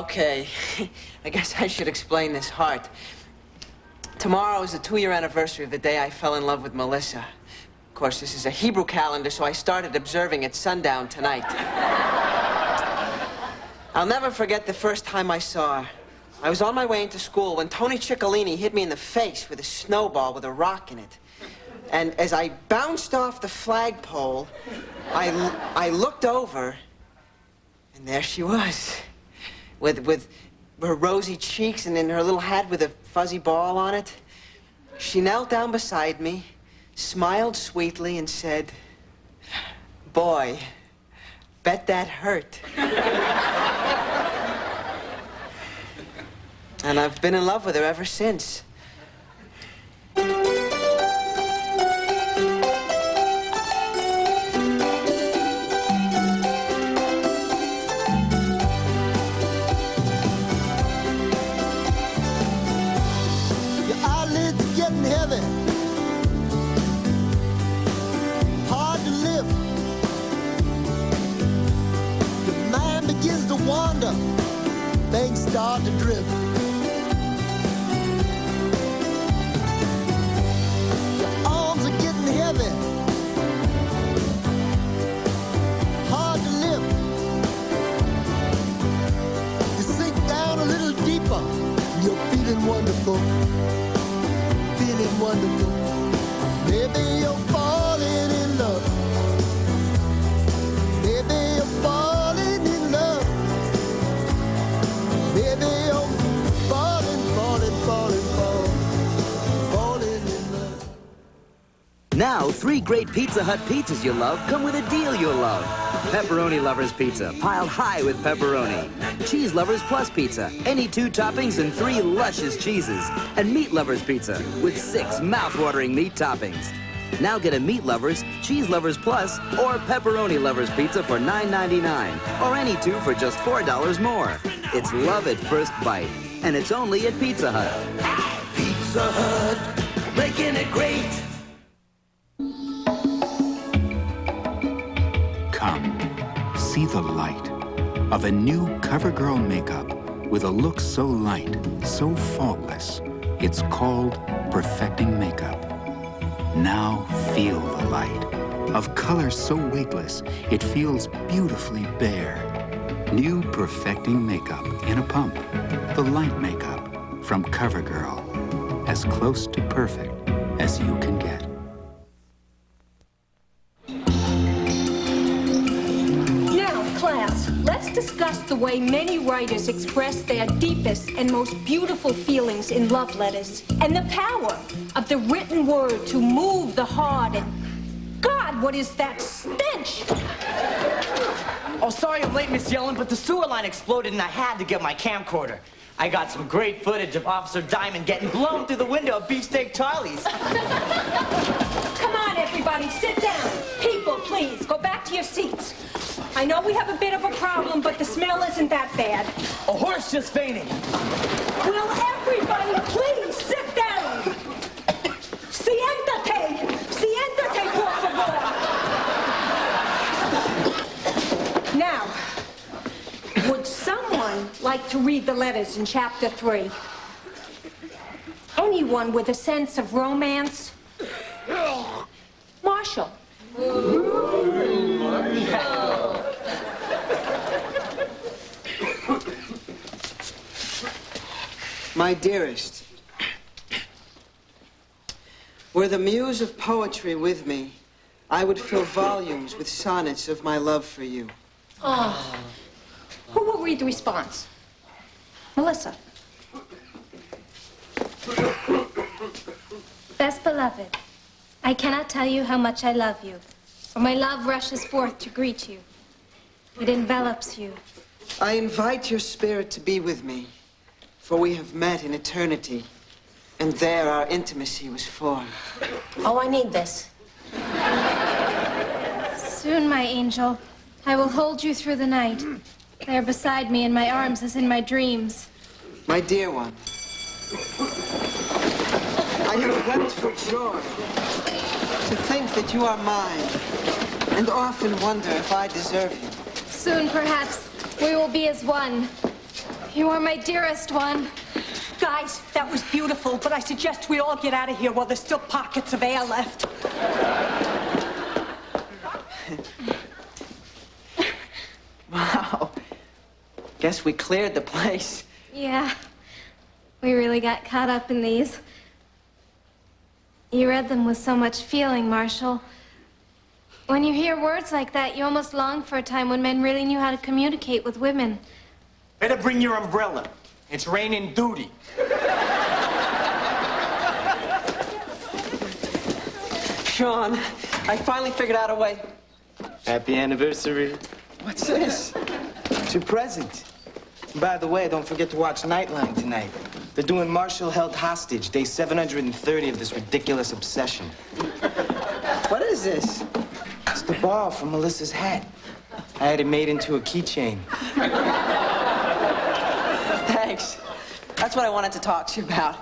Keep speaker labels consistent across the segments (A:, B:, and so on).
A: Okay, I guess I should explain this heart. Tomorrow is the 2-year anniversary of the day I fell in love with Melissa. Of course, this is a Hebrew calendar, so I started observing at sundown tonight. I'll never forget the first time I saw her. I was on my way into school when Tony Ciccolini hit me in the face with a snowball with a rock in it. And as I bounced off the flagpole, I looked over, and there she was, with her rosy cheeks and in her little hat with a fuzzy ball on it. She knelt down beside me, smiled sweetly, and said, "Boy, bet that hurt." And I've been in love with her ever since.
B: Heavy, hard to live. The mind begins to wander, things start to drift. Your arms are getting heavy, hard to live. You sink down a little deeper, you're feeling wonderful. Feeling wonderful. Maybe you're falling in love. Maybe you're falling in love. Maybe you're falling in love.
C: Now, 3 great Pizza Hut pizzas you love come with a deal you'll love. Pepperoni Lovers Pizza, piled high with pepperoni. Cheese Lovers Plus Pizza, any 2 toppings and 3 luscious cheeses. And Meat Lovers Pizza, with 6 mouth-watering meat toppings. Now get a Meat Lovers, Cheese Lovers Plus, or Pepperoni Lovers Pizza for $9.99, or any 2 for just $4 more. It's love at first bite, and it's only at Pizza Hut.
D: Pizza Hut, making it great.
E: Come, see the light of a new CoverGirl makeup with a look so light, so faultless. It's called Perfecting Makeup. Now feel the light of color so weightless, it feels beautifully bare. New Perfecting Makeup in a pump. The light makeup from CoverGirl. As close to perfect as you can get.
F: Let's discuss the way many writers express their deepest and most beautiful feelings in love letters, and the power of the written word to move the heart. And God, what is that stench?
G: Oh, sorry I'm late, Miss Yellen, but the sewer line exploded and I had to get my camcorder. I got some great footage of Officer Diamond getting blown through the window of Beefsteak Charlie's.
F: Come on, everybody, sit down. People, please, go back to your seats. I know we have a bit of a problem, but the smell isn't that bad.
G: A horse just fainted.
F: Will everybody please sit down? Siéntate, por favor. Now, would someone like to read the letters in chapter 3? Anyone with a sense of romance? Marshall.
A: My dearest, were the muse of poetry with me, I would fill volumes with sonnets of my love for you.
F: Oh. Who will read the response? Melissa.
H: Best beloved, I cannot tell you how much I love you, for my love rushes forth to greet you. It envelops you.
A: I invite your spirit to be with me, for we have met in eternity, and there our intimacy was formed.
F: Oh, I need this.
H: Soon, my angel, I will hold you through the night. There beside me in my arms as in my dreams.
A: My dear one, I have wept for joy to think that you are mine, and often wonder if I deserve you.
H: Soon, perhaps, we will be as one.
F: You are my dearest one.
I: Guys, that was beautiful, but I suggest we all get out of here while there's still pockets of air left.
A: Wow. Guess we cleared the place.
H: Yeah. We really got caught up in these. You read them with so much feeling, Marshall. When you hear words like that, you almost long for a time when men really knew how to communicate with women.
G: Better bring your umbrella. It's raining duty.
A: Sean, I finally figured out a way.
J: Happy anniversary.
A: What's this?
J: It's your present. By the way, don't forget to watch Nightline tonight. They're doing Marshall held hostage, day 730 of this ridiculous obsession.
A: What is this?
J: It's the ball from Melissa's hat. I had it made into a keychain.
A: Thanks. That's what I wanted to talk to you about.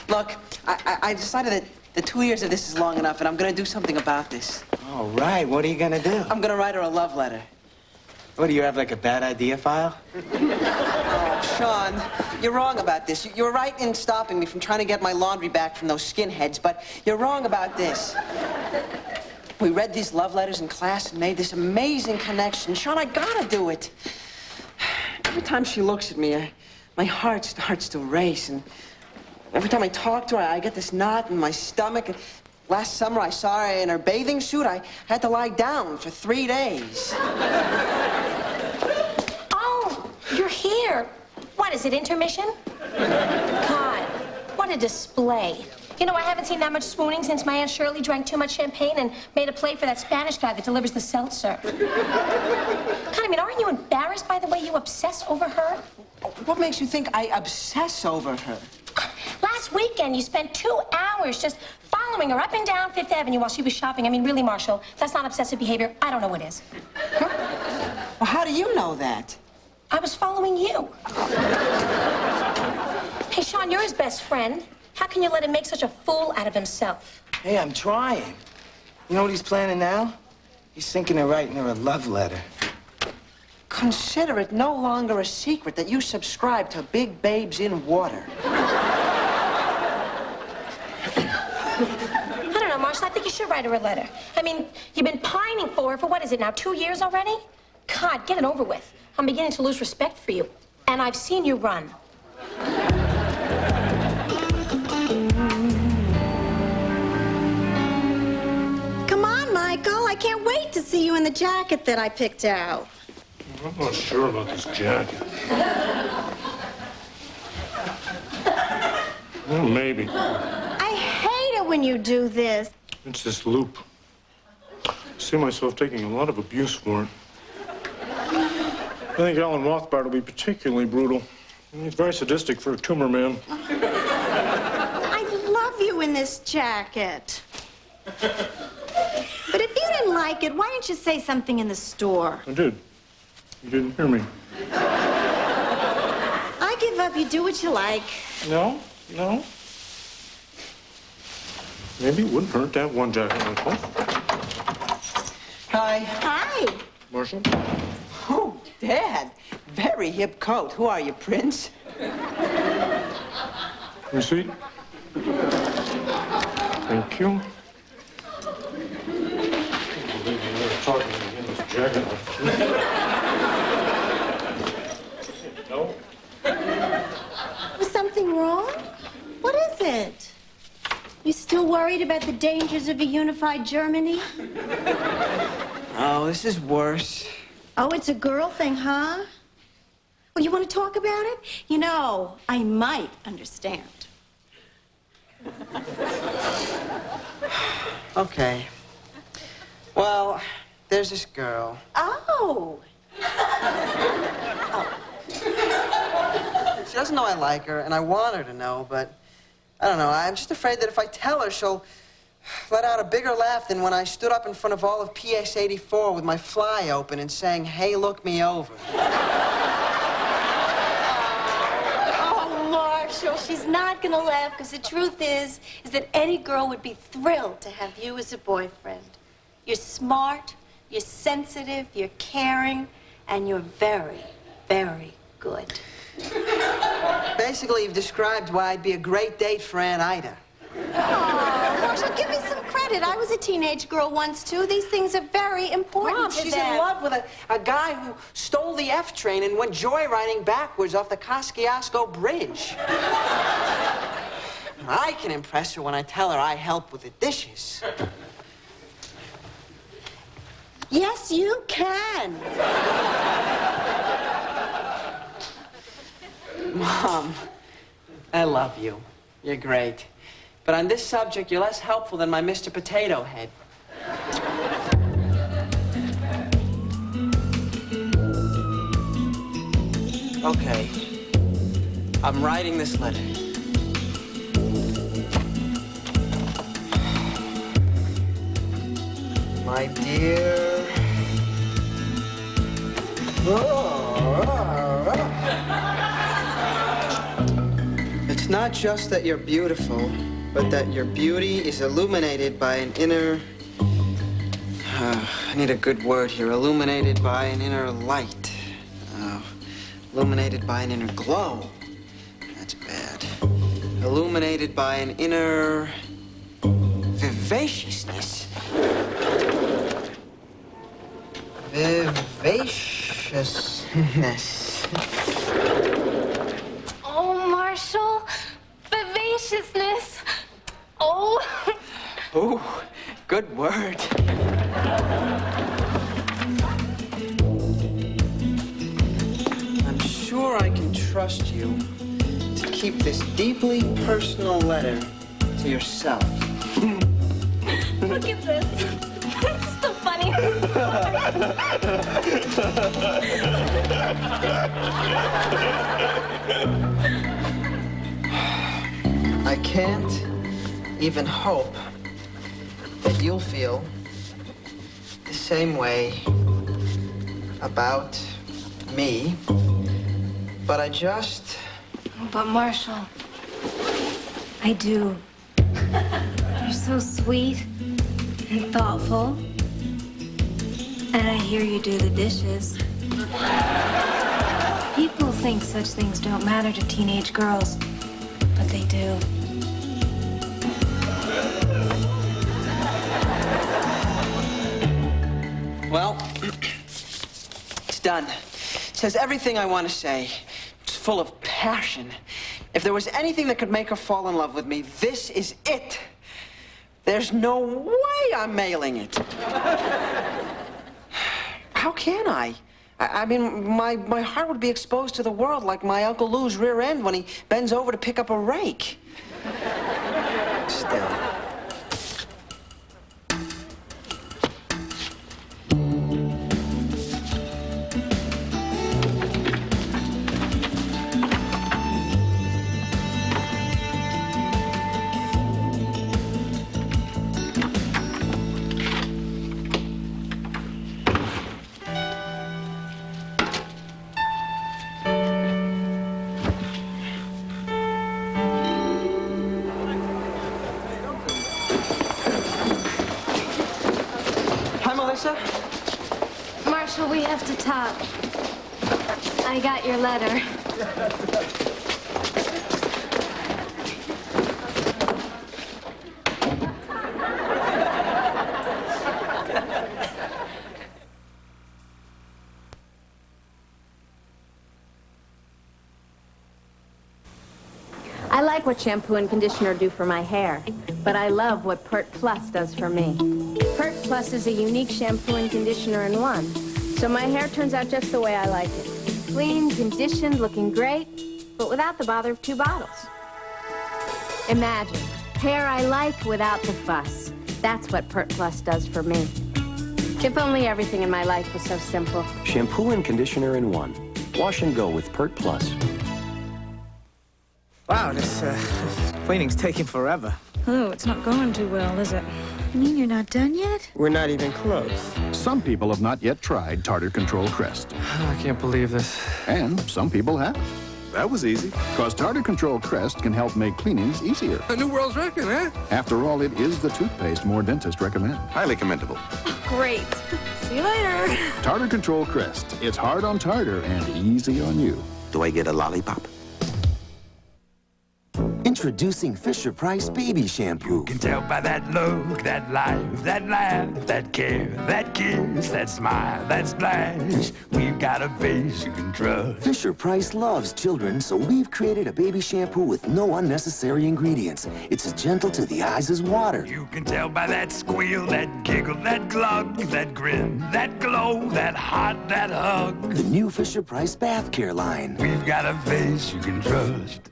A: Look, I decided that the 2 years of this is long enough, and I'm gonna do something about this.
J: All right, what are you gonna do?
A: I'm gonna write her a love letter.
J: What, do you have like a bad idea file?
A: Oh, Sean, you're wrong about this. You're right in stopping me from trying to get my laundry back from those skinheads, but you're wrong about this. We read these love letters in class and made this amazing connection. Sean, I gotta do it. Every time she looks at me, my heart starts to race, and every time I talk to her, I get this knot in my stomach. Last summer, I saw her in her bathing suit. I had to lie down for 3 days.
F: Oh, you're here. What, is it intermission? God, what a display. You know, I haven't seen that much swooning since my Aunt Shirley drank too much champagne and made a play for that Spanish guy that delivers the seltzer. God, I mean, aren't you embarrassed by the way you obsess over her?
A: What makes you think I obsess over her?
F: Last weekend, you spent 2 hours just following her up and down Fifth Avenue while she was shopping. I mean, really, Marshall, that's not obsessive behavior. I don't know what is.
A: Well, how do you know that?
F: I was following you. Hey, Sean, you're his best friend. How can you let him make such a fool out of himself?
J: Hey, I'm trying. You know what he's planning now? He's thinking of writing her a love letter.
A: Consider it no longer a secret that you subscribe to Big Babes in Water.
F: I don't know, Marshall. I think you should write her a letter. I mean, you've been pining for her for, what is it now, 2 years already? God, get it over with. I'm beginning to lose respect for you. And I've seen you run.
K: Come on, Michael. I can't wait to see you in the jacket that I picked out.
L: I'm not sure about this jacket. Well, maybe.
K: I hate it when you do this.
L: It's this loop. I see myself taking a lot of abuse for it. I think Alan Rothbard will be particularly brutal. He's very sadistic for a tumor man.
K: I love you in this jacket. But if you didn't like it, why didn't you say something in the store?
L: I did. You didn't hear me.
K: I give up. You do what you like.
L: No, no. Maybe it wouldn't hurt to have one jacket like that.
A: Hi.
K: Hi.
L: Marshall?
A: Oh, Dad. Very hip coat. Who are you, Prince?
L: Receipt? Thank you. Talking in this jacket. No?
K: Was something wrong? What is it? You still worried about the dangers of a unified Germany?
A: Oh, this is worse.
K: Oh, it's a girl thing, huh? Well, you want to talk about it? You know, I might understand.
A: Okay. Well, there's this girl.
K: Oh.
A: She doesn't know I like her, and I want her to know, but I don't know. I'm just afraid that if I tell her, she'll let out a bigger laugh than when I stood up in front of all of PS 84 with my fly open and sang, "Hey, look me over."
K: Oh, Marshall, she's not gonna laugh, because the truth is that any girl would be thrilled to have you as a boyfriend. You're smart, you're sensitive, you're caring, and you're very, very Good.
A: Basically, you've described why I'd be a great date for Aunt Ida.
K: Oh, Marshall, give me some credit. I was a teenage girl once, too. These things are very important
A: Mom,
K: to
A: she's
K: them.
A: in love with a guy who stole the F train and went joyriding backwards off the Kosciuszko Bridge. I can impress her when I tell her I help with the dishes.
K: Yes, you can.
A: Mom, I love you. You're great. But on this subject, you're less helpful than my Mr. Potato Head. Okay. I'm writing this letter. My dear... It's not just that you're beautiful, but that your beauty is illuminated by an inner... I need a good word here. Illuminated by an inner light. Illuminated by an inner glow. That's bad. Illuminated by an inner... vivaciousness. Vivaciousness.
H: Oh, Marshall. Vivaciousness. Oh.
A: Ooh, good word. I'm sure I can trust you to keep this deeply personal letter to yourself.
H: Look at this. It's so funny.
A: I can't even hope that you'll feel the same way about me, but I just...
H: But Marshall, I do. You're so sweet and thoughtful. And I hear you do the dishes. People think such things don't matter to teenage girls, but they do.
A: Well, it's done. It says everything I want to say. It's full of passion. If there was anything that could make her fall in love with me, this is it. There's no way I'm mailing it. How can I? I mean, my heart would be exposed to the world like my Uncle Lou's rear end when he bends over to pick up a rake. Still.
H: Marshall, we have to talk. I got your letter.
M: I like what shampoo and conditioner do for my hair, but I love what Pert Plus does for me. Pert Plus is a unique shampoo and conditioner in one, so my hair turns out just the way I like it. Clean, conditioned, looking great, but without the bother of 2 bottles. Imagine, hair I like without the fuss. That's what Pert Plus does for me. If only everything in my life was so simple.
N: Shampoo and conditioner in one. Wash and go with Pert Plus.
O: Wow, this cleaning's taking forever.
P: Oh, it's not going too well, is it? You mean you're not done yet?
O: We're not even close.
Q: Some people have not yet tried Tartar Control Crest.
O: I can't believe this.
Q: And some people have.
R: That was easy.
Q: Because Tartar Control Crest can help make cleanings easier.
R: A new world's record, eh?
Q: After all, it is the toothpaste more dentists recommend.
R: Highly commendable.
P: Great. See you later.
Q: Tartar Control Crest. It's hard on tartar and easy on you.
S: Do I get a lollipop?
B: Introducing Fisher-Price Baby Shampoo.
D: You can tell by that look, that life, that laugh, that care, that kiss, that smile, that splash. We've got a face you can trust.
B: Fisher-Price loves children, so we've created a baby shampoo with no unnecessary ingredients. It's as gentle to the eyes as water.
D: You can tell by that squeal, that giggle, that glug, that grin, that glow, that heart, that hug.
B: The new Fisher-Price Bath Care line.
D: We've got a face you can trust.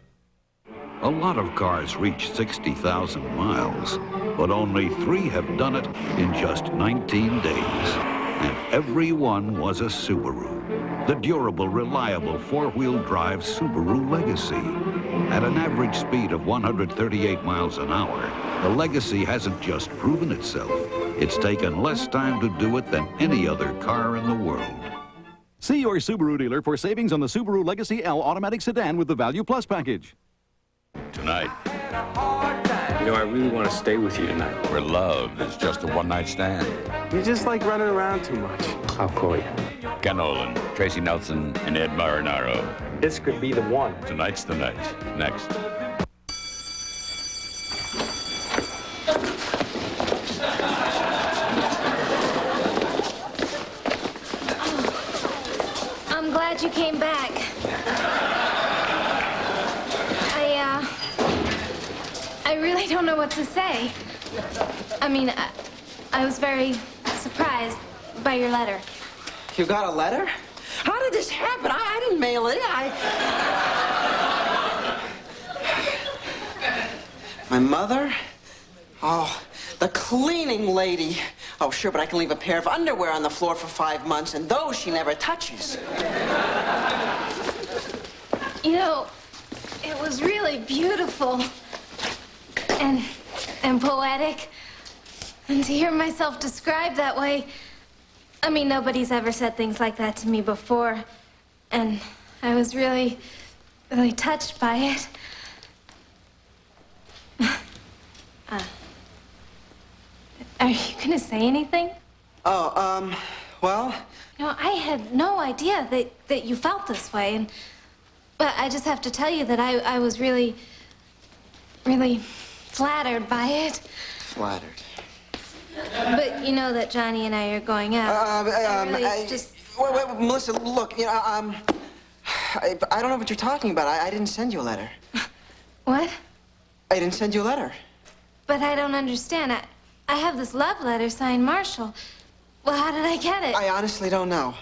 T: A lot of cars reach 60,000 miles, but only 3 have done it in just 19 days. And every one was a Subaru. The durable, reliable four-wheel drive Subaru Legacy. At an average speed of 138 miles an hour, the Legacy hasn't just proven itself. It's taken less time to do it than any other car in the world.
Q: See your Subaru dealer for savings on the Subaru Legacy L automatic sedan with the Value Plus package.
U: Tonight. You know, I really want to stay with you tonight. Where love is just a one-night stand.
O: You just like running around too much. I'll call you.
U: Ken Olin, Tracy Nelson, and Ed Marinaro.
O: This could be the one.
U: Tonight's the night. Next.
H: I'm glad you came back. I really don't know what to say. I mean, I was very surprised by your letter.
A: You got a letter? How did this happen? I didn't mail it. My mother? Oh, the cleaning lady. Oh, sure, but I can leave a pair of underwear on the floor for 5 months, and those she never touches.
H: You know, it was really beautiful. And poetic. And to hear myself described that way, I mean, nobody's ever said things like that to me before. And I was really, really touched by it. Are you gonna say anything?
A: Oh, well...
H: You know, I had no idea that you felt this way. But I just have to tell you that I was really, really flattered by it.
A: Flattered.
H: But you know that Johnny and I are going out.
A: Wait, Melissa, look, you know, I don't know what you're talking about. I didn't send you a letter.
H: What?
A: I didn't send you a letter.
H: But I don't understand. I have this love letter signed Marshall. Well, how did I get it?
A: I honestly don't know.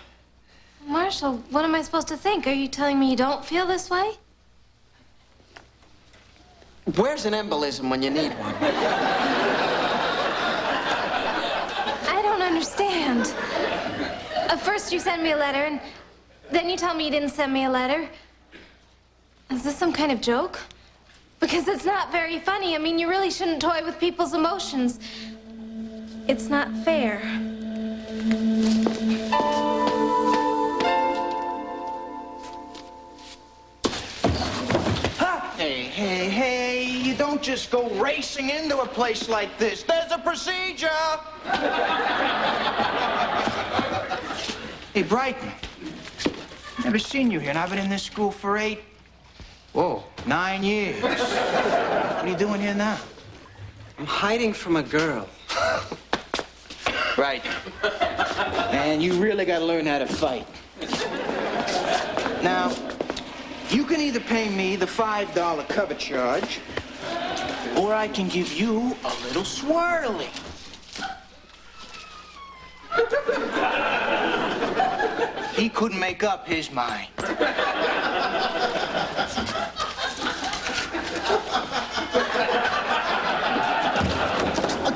H: Marshall, what am I supposed to think? Are you telling me you don't feel this way?
A: Where's an embolism when you need one?
H: I don't understand. First you send me a letter, and then you tell me you didn't send me a letter. Is this some kind of joke? Because it's not very funny. I mean, you really shouldn't toy with people's emotions. It's not fair.
J: Hey, you don't just go racing into a place like this. There's a procedure. Hey, Brighton. Never seen you here, and I've been in this school for 9 years. What are you doing here now?
A: I'm hiding from a girl.
J: Right. Man, you really gotta learn how to fight. Now, you can either pay me the $5 cover charge, or I can give you a little swirly. He couldn't make up his mind.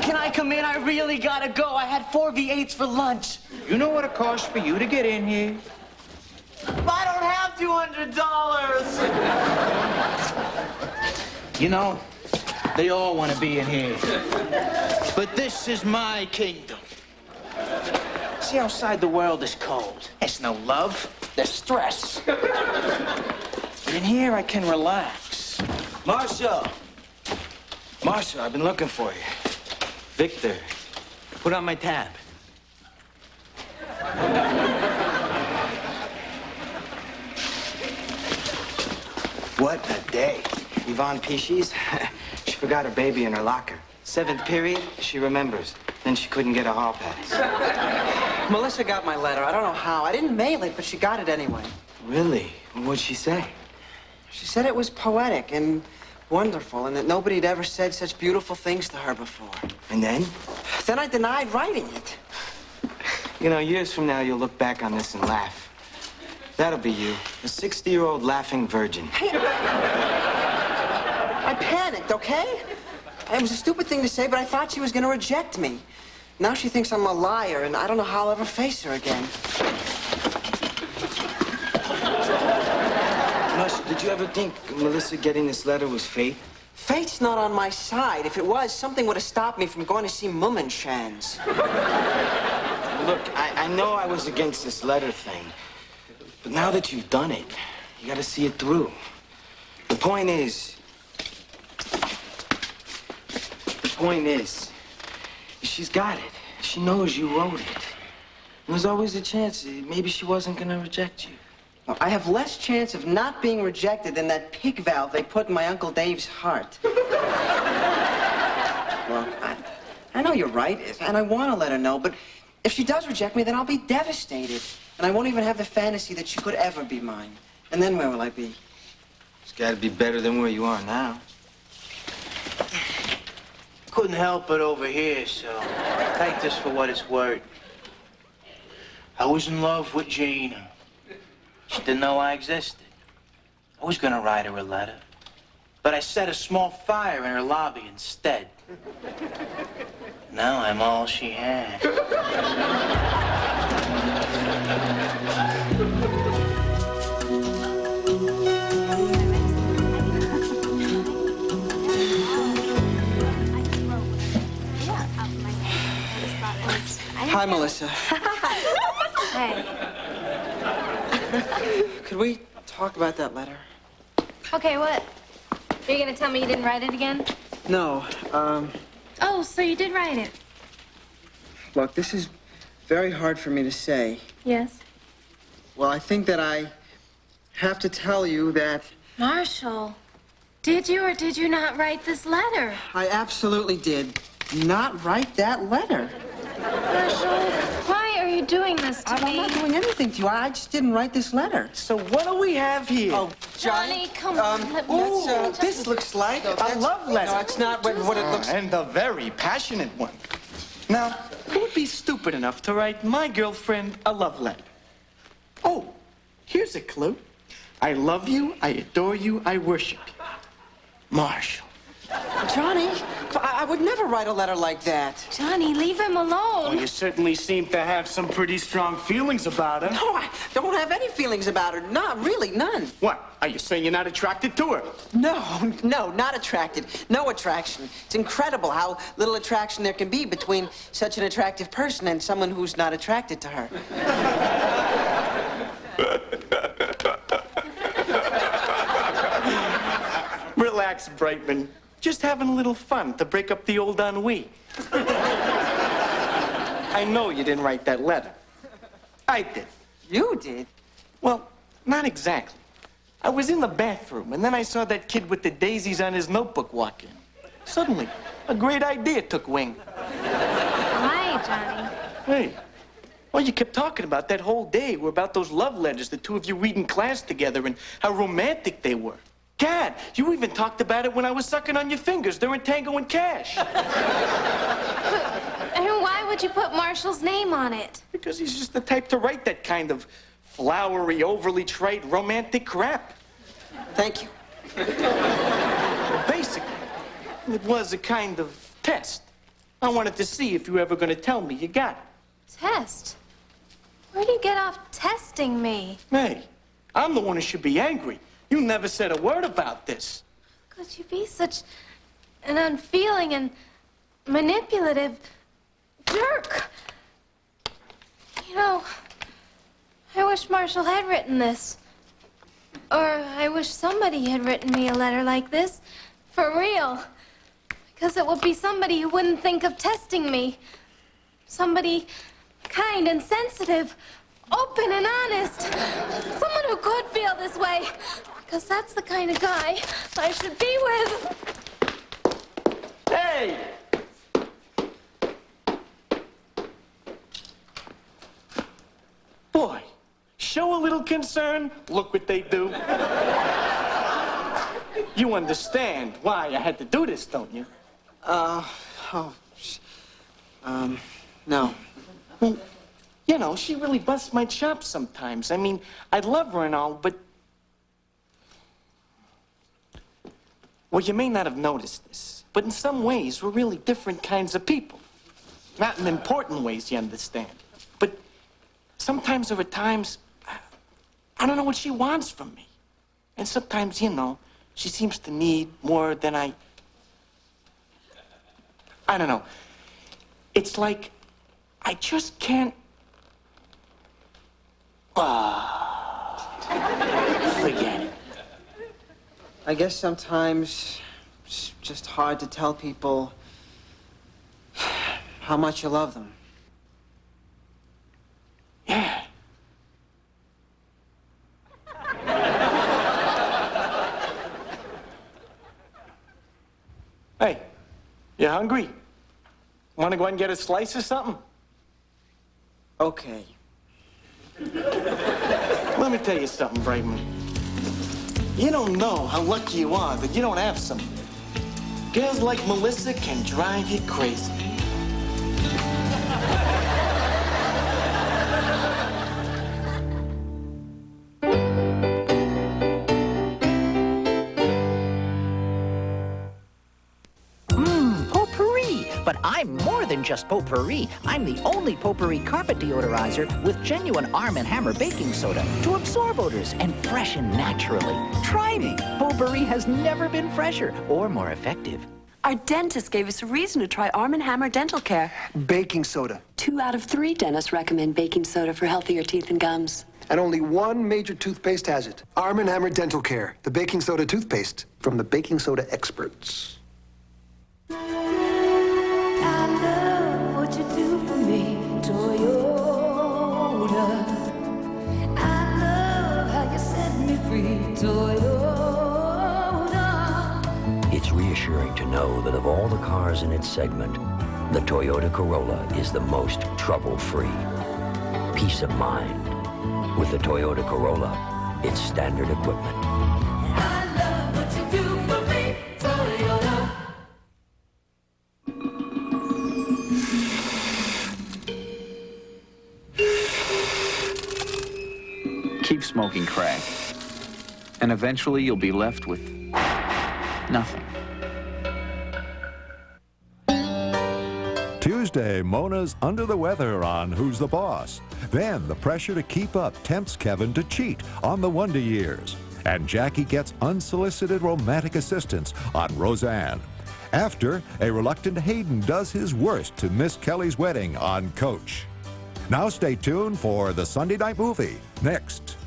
G: Can I come in? I really gotta go. I had 4 V8s for lunch.
J: You know what it costs for you to get in here?
G: I don't have $200.
J: You know, they all want to be in here. But this is my kingdom. See, outside the world is cold. There's no love, there's stress. But in here, I can relax. Marshall! Marshall, I've been looking for you. Victor, put on my tab.
S: What a day. Yvonne Peaches, she forgot her baby in her locker. 7th period, she remembers. Then she couldn't get a hall pass.
A: Melissa got my letter. I don't know how. I didn't mail it, but she got it anyway.
S: Really? What'd she say?
A: She said it was poetic and wonderful, and that nobody had ever said such beautiful things to her before.
S: And then?
A: Then I denied writing it.
S: You know, years from now, you'll look back on this and laugh. That'll be you, a 60-year-old laughing virgin.
A: I panicked, okay? It was a stupid thing to say, but I thought she was going to reject me. Now she thinks I'm a liar, and I don't know how I'll ever face her again.
S: Marshall, did you ever think Melissa getting this letter was fate?
A: Fate's not on my side. If it was, something would have stopped me from going to see Mummenschanz.
S: Look, I know I was against this letter thing, but now that you've done it, you gotta see it through. The point is, she's got it. She knows you wrote it. And there's always a chance maybe she wasn't gonna reject you.
A: Well, I have less chance of not being rejected than that pig valve they put in my Uncle Dave's heart. Well, I know you're right, and I want to let her know, but if she does reject me, then I'll be devastated. And I won't even have the fantasy that she could ever be mine. And then where will I be?
S: It's gotta be better than where you are now.
J: Couldn't help it over here, so take this for what it's worth. I was in love with Gina. She didn't know I existed. I was gonna write her a letter, but I set a small fire in her lobby instead. Now I'm all she had.
A: Hi, Melissa.
H: Hey.
A: Could we talk about that letter?
H: Okay, what? Are you gonna tell me you didn't write it again?
A: No,
H: Oh, so you did write it?
A: look, this is very hard for me to say.
H: Yes.
A: Well, I think that I have to tell you that
H: Marshall, did you or did you not write this letter?
A: I absolutely did not write that letter.
H: Marshall, why are you doing this to me?
A: I'm not doing anything to you. I just didn't write this letter.
J: So what do we have here?
A: Oh,
H: Johnny, come on. Let me
A: this looks like
J: a love letter.
A: No, it's not what it looks like.
J: And a very passionate one. Now, who would be stupid enough to write my girlfriend a love letter? Oh, here's a clue. I love you, I adore you, I worship you. Marshall.
A: Johnny, I would never write a letter like that.
H: Johnny, leave him alone.
J: Well, you certainly seem to have some pretty strong feelings about her.
A: No, I don't have any feelings about her. Not really, none.
J: What? Are you saying you're not attracted to her?
A: No, not attracted. No attraction. It's incredible how little attraction there can be between such an attractive person and someone who's not attracted to her.
J: Relax, Brightman. Just having a little fun to break up the old ennui. I know you didn't write that letter. I did.
A: You did?
J: Well, not exactly. I was in the bathroom, and then I saw that kid with the daisies on his notebook walk in. Suddenly, a great idea took wing.
H: Hi, Johnny.
J: Hey. Well, you kept talking about that whole day were about those love letters the two of you read in class together and how romantic they were. Gad, you even talked about it when I was sucking on your fingers during Tango and Cash.
H: And why would you put Marshall's name on it?
J: Because he's just the type to write that kind of flowery, overly trite, romantic crap.
A: Thank you.
J: Basically, it was a kind of test. I wanted to see if you were ever going to tell me you got it.
H: Test? Where do you get off testing me?
J: Hey, I'm the one who should be angry. You never said a word about this.
H: Could you be such an unfeeling and manipulative jerk? You know, I wish Marshall had written this. Or I wish somebody had written me a letter like this. For real. Because it would be somebody who wouldn't think of testing me. Somebody kind and sensitive, open and honest. Someone who could feel this way. Because that's the kind of guy I should be with.
J: Hey! Boy, show a little concern, look what they do. You understand why I had to do this, don't you?
A: No.
J: Well, you know, she really busts my chops sometimes. I mean, I love her and all, but... Well, you may not have noticed this, but in some ways, we're really different kinds of people. Not in important ways, you understand. But sometimes there are times I don't know what she wants from me. And sometimes, you know, she seems to need more than I don't know. It's like I just can't... forget it.
A: I guess sometimes it's just hard to tell people how much you love them.
J: Yeah. Hey, you hungry? Want to go and get a slice or something?
A: Okay.
J: Let me tell you something, Brightman. You don't know how lucky you are that you don't have some. Girls like Melissa can drive you crazy.
C: Potpourri! But I'm more than just potpourri. I'm the only potpourri carpet deodorizer with genuine Arm & Hammer baking soda to absorb odors and freshen naturally. Try me. Potpourri has never been fresher or more effective.
V: Our dentist gave us a reason to try Arm & Hammer dental care.
W: Baking soda.
V: 2 out of 3 dentists recommend baking soda for healthier teeth and gums.
W: And only one major toothpaste has it. Arm & Hammer Dental Care, the baking soda toothpaste from the baking soda experts.
X: What you do for me, Toyota. I love how you set me free, Toyota.
N: It's reassuring to know that of all the cars in its segment, the Toyota Corolla is the most trouble-free. Peace of mind. With the Toyota Corolla, it's standard equipment.
X: I love what you do for me, Toyota.
E: Keep smoking crack, and eventually you'll be left with nothing.
Y: Tuesday, Mona's under the weather on Who's the Boss. Then the pressure to keep up tempts Kevin to cheat on the Wonder Years. And Jackie gets unsolicited romantic assistance on Roseanne. After, a reluctant Hayden does his worst to miss Kelly's wedding on Coach. Now stay tuned for the Sunday Night Movie, next.